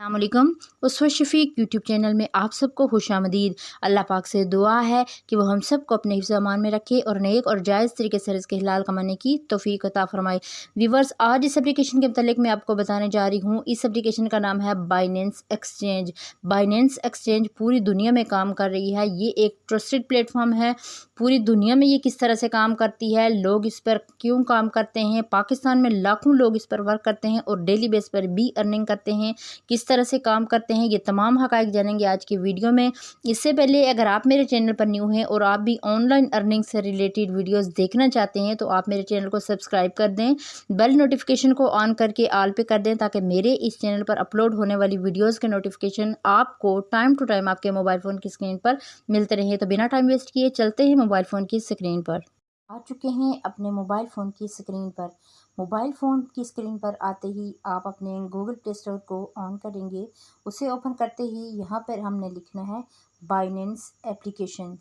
अस्सलामुअलैकुम। उसवा Shafiq YouTube channel में आप सबको खुशामदीद। अल्लाह पाक से दुआ है कि वो हम सब को अपने हिफ्ज़ अमान में रखे और नेक और जायज़ तरीके से रिज़्क़ हलाल कमाने की तौफ़ीक अता फ़रमाए। व्यूअर्स, आज इस एप्लीकेशन के मतलब मैं आपको बताने जा रही हूँ। इस एप्लीकेशन का नाम है बाइनेंस एक्सचेंज। बाइनेंस एक्सचेंज पूरी दुनिया में काम कर रही है। ये एक ट्रस्टेड प्लेटफॉर्म है। पूरी दुनिया में ये किस तरह से काम करती है, लोग इस पर क्यों काम करते हैं, पाकिस्तान में लाखों लोग इस पर वर्क करते हैं और डेली बेस पर भी अर्निंग करते हैं, किस तरह से काम करते हैं, ये तमाम हक़ाइक़ जानेंगे आज की वीडियो में। इससे पहले अगर आप मेरे चैनल पर न्यू हैं और आप भी ऑनलाइन अर्निंग से रिलेटेड वीडियोस देखना चाहते हैं तो आप मेरे चैनल को सब्सक्राइब कर दें, बेल नोटिफिकेशन को ऑन करके ऑल पे कर दें ताकि मेरे इस चैनल पर अपलोड होने वाली वीडियोज़ के नोटिफिकेशन आपको टाइम टू टाइम आपके मोबाइल फ़ोन की स्क्रीन पर मिलते रहें। तो बिना टाइम वेस्ट किए चलते हैं मोबाइल फ़ोन की स्क्रीन पर। आ चुके हैं अपने मोबाइल फ़ोन की स्क्रीन पर। मोबाइल फ़ोन की स्क्रीन पर आते ही आप अपने गूगल प्ले स्टोर को ऑन करेंगे। उसे ओपन करते ही यहाँ पर हमने लिखना है बाइनेंस एप्लीकेशन।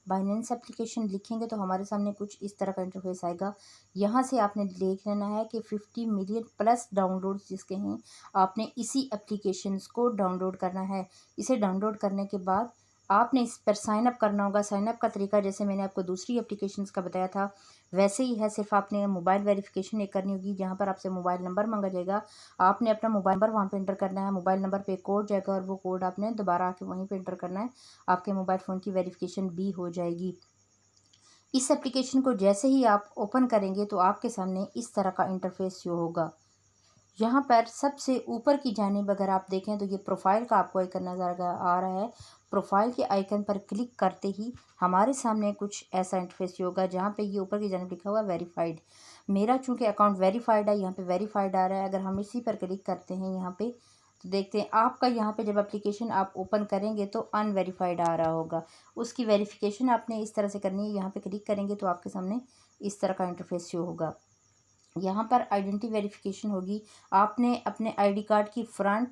बाइनेंस एप्लीकेशन लिखेंगे तो हमारे सामने कुछ इस तरह का इंटरफेस आएगा। यहाँ से आपने देख लेना है कि 50 मिलियन प्लस डाउनलोड्स जिसके हैं, आपने इसी एप्लीकेशंस को डाउनलोड करना है। इसे डाउनलोड करने के बाद आपने इस पर साइन अप करना होगा। साइन अप का तरीका जैसे मैंने आपको दूसरी एप्लीकेशंस का बताया था वैसे ही है, सिर्फ आपने मोबाइल वेरिफिकेशन एक करनी होगी जहाँ पर आपसे मोबाइल नंबर मांगा जाएगा। आपने अपना मोबाइल नंबर वहाँ पे एंटर करना है। मोबाइल नंबर पे कोड जाएगा और वो कोड आपने दोबारा आके वहीं पे एंटर करना है। आपके मोबाइल फ़ोन की वेरिफिकेशन भी हो जाएगी। इस एप्लीकेशन को जैसे ही आप ओपन करेंगे तो आपके सामने इस तरह का इंटरफेस शो होगा। यहाँ पर सबसे ऊपर की जानिब अगर आप देखें तो ये प्रोफाइल का आपको आइकन नज़र आ रहा है। प्रोफाइल के आइकन पर क्लिक करते ही हमारे सामने कुछ ऐसा इंटरफेस होगा जहाँ पे ये ऊपर की जानिब लिखा हुआ है वेरीफाइड। मेरा चूंकि अकाउंट वेरीफाइड है, यहाँ पे वेरीफाइड आ रहा है। अगर हम इसी पर क्लिक करते हैं यहाँ पे तो देखते हैं आपका यहाँ पे जब एप्लीकेशन आप ओपन करेंगे तो अनवेरीफाइड आ रहा होगा। उसकी वेरिफिकेशन आपने इस तरह से करनी है। यहाँ पे क्लिक करेंगे तो आपके सामने इस तरह का इंटरफेस शो होगा। यहाँ पर आइडेंटिटी वेरिफिकेशन होगी। आपने अपने आईडी कार्ड की फ्रंट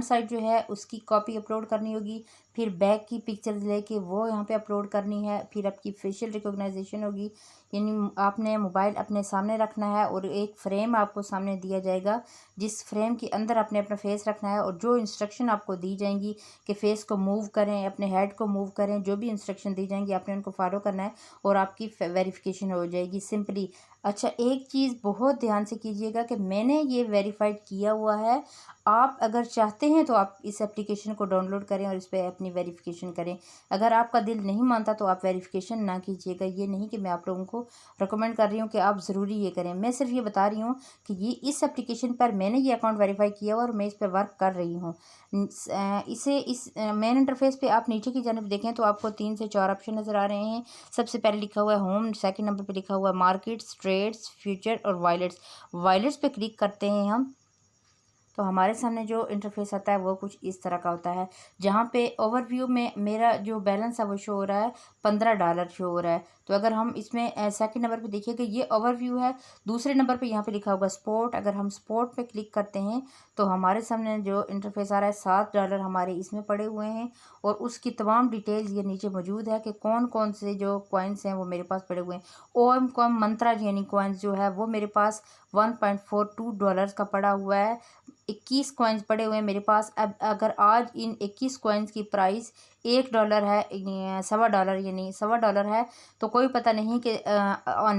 साइड जो है उसकी कॉपी अपलोड करनी होगी। फिर बैक की पिक्चर्स लेके वो यहाँ पे अपलोड करनी है। फिर आपकी फेशियल रिकॉग्नाइजेशन होगी, यानी आपने मोबाइल अपने सामने रखना है और एक फ्रेम आपको सामने दिया जाएगा जिस फ्रेम के अंदर आपने अपना फेस रखना है और जो इंस्ट्रक्शन आपको दी जाएंगी कि फेस को मूव करें, अपने हेड को मूव करें, जो भी इंस्ट्रक्शन दी जाएंगी आपने उनको फॉलो करना है और आपकी वेरिफिकेशन हो जाएगी सिंपली। अच्छा, एक चीज़ बहुत ध्यान से कीजिएगा कि मैंने ये वेरीफाइड किया हुआ है। आप अगर चाहते हैं तो आप इस एप्लीकेशन को डाउनलोड करें और इस पर अपनी वेरिफिकेशन करें। अगर आपका दिल नहीं मानता तो आप वेरिफिकेशन ना कीजिएगा। ये नहीं कि मैं आप लोगों को रिकमेंड कर रही हूँ कि आप ज़रूरी ये करें। मैं सिर्फ ये बता रही हूँ कि ये इस एप्लीकेशन पर मैंने ये अकाउंट वेरीफाई किया हुआ और मैं इस पर वर्क कर रही हूँ। इस मेन इंटरफेस पे आप नीचे की जानिब देखें तो आपको 3 से 4 ऑप्शन नज़र आ रहे हैं। सबसे पहले लिखा हुआ है होम, सेकंड नंबर पे लिखा हुआ है मार्केट्स, ट्रेड्स, फ्यूचर और वायलेट्स। वायलेट्स पे क्लिक करते हैं हम तो हमारे सामने जो इंटरफेस आता है वो कुछ इस तरह का होता है जहाँ पे ओवरव्यू में मेरा जो बैलेंस है वो शो हो रहा है $15 शो हो रहा है। तो अगर हम इसमें सेकंड नंबर पे देखिएगा ये ओवरव्यू है। दूसरे नंबर पे यहाँ पे लिखा होगा स्पोर्ट। अगर हम स्पोर्ट पे क्लिक करते हैं तो हमारे सामने जो इंटरफेस आ रहा है $7 हमारे इसमें पड़े हुए हैं और उसकी तमाम डिटेल्स ये नीचे मौजूद है कि कौन कौन से जो कॉइन्स हैं वो मेरे पास पड़े हुए हैं। OM कॉम मंत्रा यानी कॉइन्स जो है वो मेरे पास $1.42 का पड़ा हुआ है। 21 कॉइन्स पड़े हुए हैं मेरे पास। अब अगर आज इन 21 कॉइन्स की प्राइस $1 है, $1.25 यानी $1.25 है, तो कोई पता नहीं कि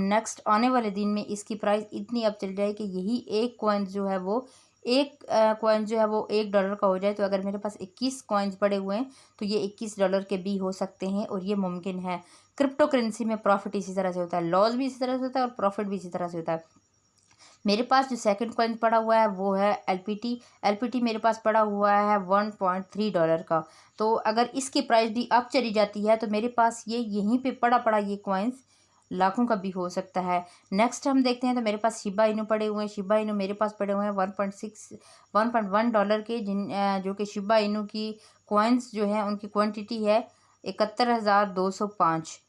नेक्स्ट आने वाले दिन में इसकी प्राइस इतनी अब चल जाए कि यही एक कॉइन जो है वो कॉइन जो है वो $1 का हो जाए। तो अगर मेरे पास 21 कॉइन्स पड़े हुए हैं तो ये $21 के भी हो सकते हैं और ये मुमकिन है। क्रिप्टो करेंसी में प्रॉफिट इसी तरह से होता है, लॉस भी इसी तरह से होता है और प्रॉफिट भी इसी तरह से होता है। मेरे पास जो सेकंड कॉइन पड़ा हुआ है वो है एलपीटी मेरे पास पड़ा हुआ है $1.3 का। तो अगर इसकी प्राइस भी अप चली जाती है तो मेरे पास ये यहीं पे पड़ा ये कॉइन्स लाखों का भी हो सकता है। नेक्स्ट हम देखते हैं तो मेरे पास शिबा इनू पड़े हुए हैं। शिबा इनू मेरे पास पड़े हुए हैं $1.1 के, जो कि शिबा इनू की कॉइन्स जो है उनकी क्वांटिटी है 71,205।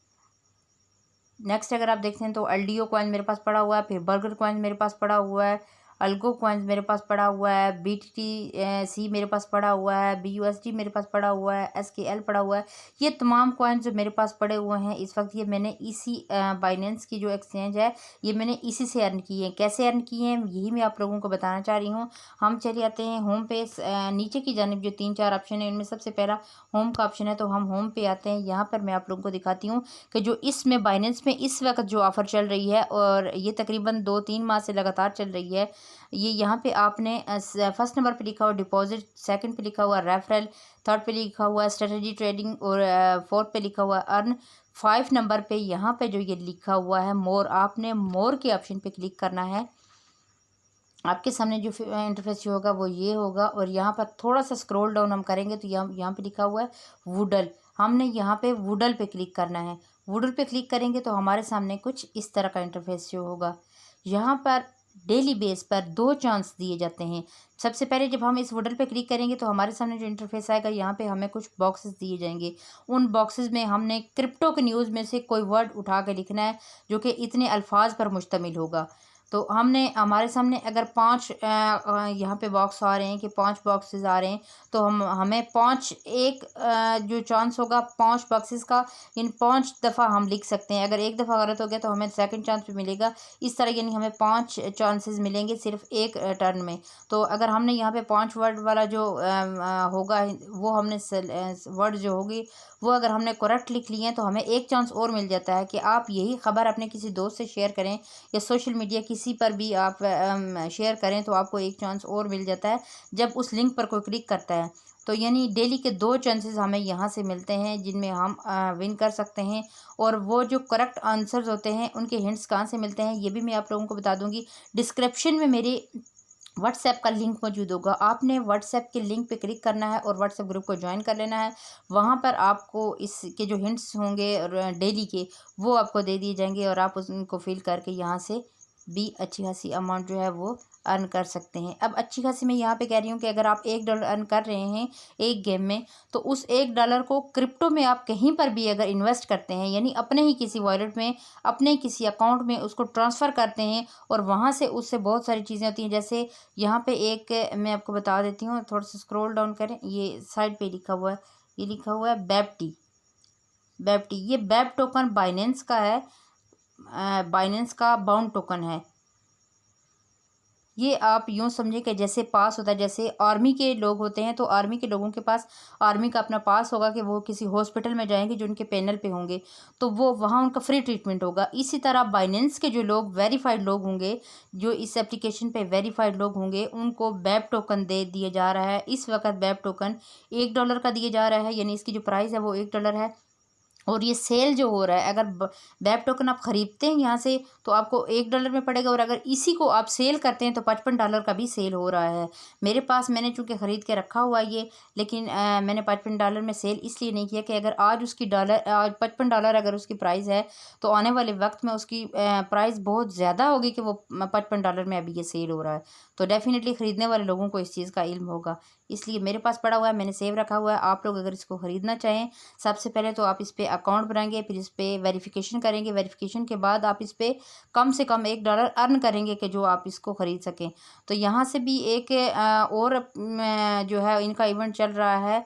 नेक्स्ट अगर आप देखते हैं तो एलडीओ कॉइन मेरे पास पड़ा हुआ है। फिर बर्गर कॉइन मेरे पास पड़ा हुआ है अल्गो कॉइन्स मेरे पास पड़ा हुआ है, BTC मेरे पास पड़ा हुआ है, BUSD मेरे पास पड़ा हुआ है, SKL पड़ा हुआ है। ये तमाम कॉइन्स जो मेरे पास पड़े हुए हैं इस वक्त, ये मैंने इसी बाइनेंस की जो एक्सचेंज है ये मैंने इसी से अर्न किए हैं। कैसे अर्न किए हैं यही मैं आप लोगों को बताना चाह रही हूँ। हम चले आते हैं होम पे। नीचे की जानिब जो 3-4 ऑप्शन है उनमें सबसे पहला होम का ऑप्शन है, तो हम होम पे आते हैं। यहाँ पर मैं आप लोगों को दिखाती हूँ कि जो इसमें बाइनेंस में इस वक्त जो ऑफ़र चल रही है और ये तकरीबन 2-3 माह से लगातार चल रही है। ये यहाँ पे आपने फर्स्ट नंबर पे लिखा हुआ डिपॉजिट, सेकंड पे लिखा हुआ रेफरल, थर्ड पे लिखा हुआ स्ट्रेटजी ट्रेडिंग और फोर्थ पे लिखा हुआ अर्न। 5 नंबर पे यहाँ पे जो ये लिखा हुआ है मोर, आपने मोर के ऑप्शन पे क्लिक करना है। आपके सामने जो इंटरफेस जो होगा वो ये होगा और यहाँ पर थोड़ा सा स्क्रॉल डाउन हम करेंगे तो यहाँ पे लिखा हुआ है वुडल। हमने यहाँ पे वुडल पे क्लिक करना है। वुडल पे क्लिक करेंगे तो हमारे सामने कुछ इस तरह का इंटरफेस जो होगा। यहाँ पर डेली बेस पर 2 चांस दिए जाते हैं। सबसे पहले जब हम इस वुडल पे क्लिक करेंगे तो हमारे सामने जो इंटरफेस आएगा यहाँ पे हमें कुछ बॉक्सेस दिए जाएंगे। उन बॉक्सेस में हमने क्रिप्टो के न्यूज़ में से कोई वर्ड उठा के लिखना है जो कि इतने अल्फाज पर मुश्तमिल होगा। तो हमने हमारे सामने अगर 5 यहाँ पे बॉक्स आ रहे हैं कि 5 बॉक्सेस आ रहे हैं तो हमें 5 एक जो चांस होगा 5 बॉक्सेस का, इन 5 दफ़ा हम लिख सकते हैं। अगर एक दफ़ा गलत हो गया तो हमें सेकंड चांस भी मिलेगा। इस तरह यानी हमें 5 चांसेस मिलेंगे सिर्फ एक टर्न में। तो अगर हमने यहाँ पे 5 वर्ड वाला जो होगा वो हमने वर्ड जो होगी वो अगर हमने करेक्ट लिख लिए हैं तो हमें एक चांस और मिल जाता है कि आप यही ख़बर अपने किसी दोस्त से शेयर करें या सोशल मीडिया किसी पर भी आप शेयर करें तो आपको एक चांस और मिल जाता है जब उस लिंक पर कोई क्लिक करता है। तो यानी डेली के 2 चांसेस हमें यहाँ से मिलते हैं जिनमें हम विन कर सकते हैं। और वो जो करेक्ट आंसर्स होते हैं उनके हिंट्स कहाँ से मिलते हैं ये भी मैं आप लोगों को बता दूंगी। डिस्क्रिप्शन में मेरे व्हाट्सएप का लिंक मौजूद होगा। आपने व्हाट्सएप के लिंक पे क्लिक करना है और व्हाट्सएप ग्रुप को ज्वाइन कर लेना है। वहाँ पर आपको इसके जो हिंट्स होंगे डेली के वो आपको दे दिए जाएंगे और आप उनको फिल करके यहाँ से भी अच्छी खासी अमाउंट जो है वो अर्न कर सकते हैं। अब अच्छी खासी मैं यहाँ पे कह रही हूँ कि अगर आप $1 अर्न कर रहे हैं एक गेम में तो उस $1 को क्रिप्टो में आप कहीं पर भी अगर इन्वेस्ट करते हैं यानी अपने ही किसी वॉलेट में, अपने किसी अकाउंट में उसको ट्रांसफ़र करते हैं और वहाँ से उससे बहुत सारी चीज़ें होती हैं। जैसे यहाँ पे एक मैं आपको बता देती हूँ, थोड़ा सा स्क्रॉल डाउन करें, ये साइड पे लिखा हुआ है, ये लिखा हुआ है बैप्टी। ये बैप टोकन बाइनेंस का है, बाइनेंस का बाउंड टोकन है। ये आप यूँ समझें कि जैसे पास होता है, जैसे आर्मी के लोग होते हैं तो आर्मी के लोगों के पास आर्मी का अपना पास होगा कि वो किसी हॉस्पिटल में जाएंगे जो उनके पैनल पे होंगे तो वो वहाँ उनका फ्री ट्रीटमेंट होगा। इसी तरह बाइनेंस के जो लोग वेरीफाइड लोग होंगे, जो इस एप्लीकेशन पे वेरीफाइड लोग होंगे, उनको बैप टोकन दे दिया जा रहा है। इस वक्त बैप टोकन $1 का दिया जा रहा है, यानी इसकी जो प्राइस है वो $1 है। और ये सेल जो हो रहा है, अगर बैप टोकन आप ख़रीदते हैं यहाँ से तो आपको $1 में पड़ेगा और अगर इसी को आप सेल करते हैं तो $55 का भी सेल हो रहा है। मेरे पास मैंने चूँकि ख़रीद के रखा हुआ है ये, लेकिन मैंने $55 में सेल इसलिए नहीं किया कि अगर आज उसकी आज $55 अगर उसकी प्राइस है तो आने वाले वक्त में उसकी प्राइस बहुत ज़्यादा होगी कि वो $55 में अभी ये सेल हो रहा है। तो डेफ़िनेटली ख़रीदने वाले लोगों को इस चीज़ का इल्म होगा, इसलिए मेरे पास पड़ा हुआ है, मैंने सेव रखा हुआ है। आप लोग अगर इसको ख़रीदना चाहें सबसे पहले तो आप इस पर अकाउंट बनाएंगे, फिर इस पर वेरिफिकेशन करेंगे। वेरिफिकेशन के बाद आप इस पर कम से कम $1 अर्न करेंगे कि जो आप इसको ख़रीद सकें। तो यहाँ से भी एक और जो है इनका इवेंट चल रहा है।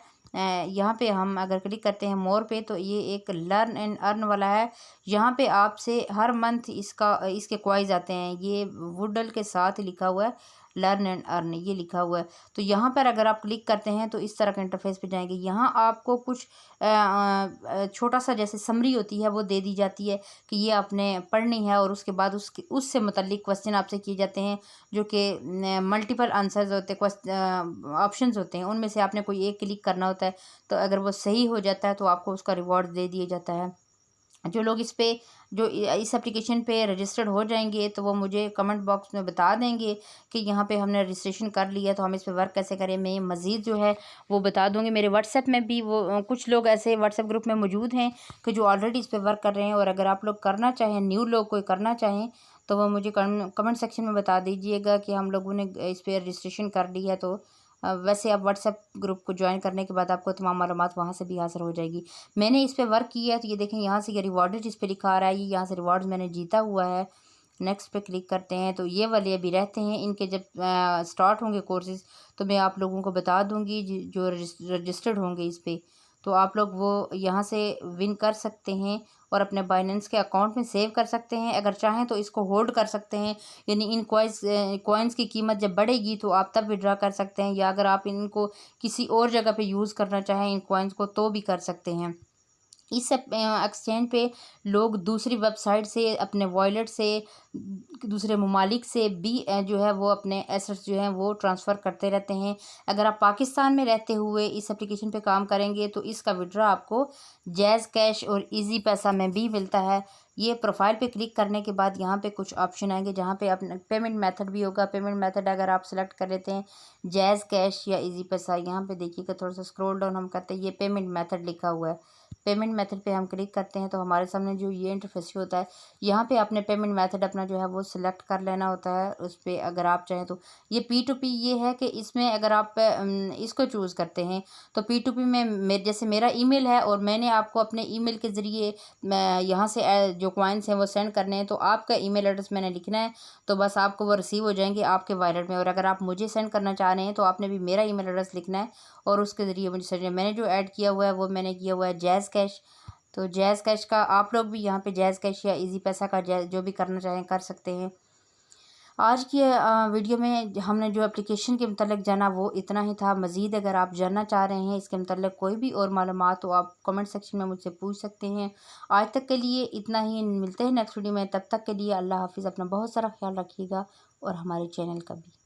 यहाँ पे हम अगर क्लिक करते हैं मोर पे तो ये एक लर्न एंड अर्न वाला है। यहाँ पे आपसे हर मंथ इसके क्वाइज आते हैं। ये वुडल के साथ लिखा हुआ है लर्न एंड अर्न, ये लिखा हुआ है। तो यहाँ पर अगर आप क्लिक करते हैं तो इस तरह के इंटरफेस पे जाएंगे। यहाँ आपको कुछ छोटा सा जैसे समरी होती है वो दे दी जाती है कि ये आपने पढ़नी है और उसके बाद उससे मुतल्लिक क्वेश्चन आपसे किए जाते हैं जो कि मल्टीपल आंसर्स होते हैं, ऑप्शंस होते हैं, उनमें से आपने कोई एक क्लिक करना होता है। तो अगर वो सही हो जाता है तो आपको उसका रिवॉर्ड दे दिया जाता है। जो लोग इस एप्लीकेशन पे रजिस्टर्ड हो जाएंगे तो वो मुझे कमेंट बॉक्स में बता देंगे कि यहाँ पे हमने रजिस्ट्रेशन कर लिया, तो हम इस पे वर्क कैसे करें। मैं मज़ीद जो है वो बता दूँगी। मेरे व्हाट्सएप में भी वो कुछ लोग ऐसे व्हाट्सएप ग्रुप में मौजूद हैं कि जो ऑलरेडी इस पर वर्क कर रहे हैं। और अगर आप लोग करना चाहें, न्यू लोग कोई करना चाहें तो वो मुझे कमेंट सेक्शन में बता दीजिएगा कि हम लोगों ने इस पर रजिस्ट्रेशन कर ली है। तो वैसे आप व्हाट्सएप ग्रुप को ज्वाइन करने के बाद आपको तमाम मालूमात वहाँ से भी हासिल हो जाएगी। मैंने इस पे वर्क किया है तो ये देखें यहाँ से ये रिवॉर्डेड इस पे लिखा आ रहा है, ये यहाँ से रिवॉर्ड्स मैंने जीता हुआ है। नेक्स्ट पे क्लिक करते हैं तो ये वाले अभी रहते हैं। इनके जब स्टार्ट होंगे कोर्सेज़ तो मैं आप लोगों को बता दूंगी जो रजिस्टर्ड होंगे इस पर, तो आप लोग वो यहाँ से विन कर सकते हैं और अपने बाइनेंस के अकाउंट में सेव कर सकते हैं। अगर चाहें तो इसको होल्ड कर सकते हैं, यानी इन कॉइन्स की कीमत जब बढ़ेगी तो आप तब विड्रा कर सकते हैं, या अगर आप इनको किसी और जगह पे यूज़ करना चाहें इन कॉइन्स को तो भी कर सकते हैं। इस एक्सचेंज पे लोग दूसरी वेबसाइट से, अपने वॉलेट से, दूसरे ममालिक से भी जो है वो अपने एसेट्स जो हैं वो ट्रांसफ़र करते रहते हैं। अगर आप पाकिस्तान में रहते हुए इस एप्लीकेशन पे काम करेंगे तो इसका विड्रा आपको जैज़ कैश और इजी पैसा में भी मिलता है। ये प्रोफाइल पे क्लिक करने के बाद यहाँ पे कुछ ऑप्शन आएंगे जहाँ पे अपना पेमेंट मेथड भी होगा। पेमेंट मेथड अगर आप सेलेक्ट कर लेते हैं जैज़ कैश या इजी पैसा, यहाँ पे देखिएगा थोड़ा सा स्क्रॉल डाउन हम करते हैं, ये पेमेंट मेथड लिखा हुआ है। पेमेंट मेथड पे हम क्लिक करते हैं तो हमारे सामने जो ये इंटरफेस होता है, यहाँ पे आपने पेमेंट मेथड अपना जो है वो सिलेक्ट कर लेना होता है। उस पर अगर आप चाहें तो ये P2P ये है कि इसमें अगर आप इसको चूज़ करते हैं तो P2P में जैसे मेरा ईमेल है और मैंने आपको अपने ईमेल के ज़रिए यहाँ से जो कॉइन्स हैं वो सेंड करने हैं, तो आपका ईमेल एड्रेस मैंने लिखना है तो बस आपको वो रिसीव हो जाएंगे आपके वॉलेट में। और अगर आप मुझे सेंड करना चाह रहे हैं तो आपने भी मेरा ईमेल एड्रेस लिखना है और उसके ज़रिए मुझे सेंड। मैंने जो ऐड किया हुआ है वो मैंने किया हुआ है जैज़ कैश, तो जैज़ कैश का आप लोग भी यहाँ पे जैज़ कैश या इजी पैसा का जो भी करना चाहें कर सकते हैं। आज की वीडियो में हमने जो एप्लीकेशन के मतलब जाना वो इतना ही था। मज़ीद अगर आप जानना चाह रहे हैं इसके मतलब कोई भी और मालूमात तो आप कमेंट सेक्शन में मुझसे पूछ सकते हैं। आज तक के लिए इतना ही, मिलते हैं नेक्स्ट वीडियो में, तब तक के लिए अल्लाह हाफिज़। अपना बहुत सारा ख्याल रखिएगा और हमारे चैनल का भी।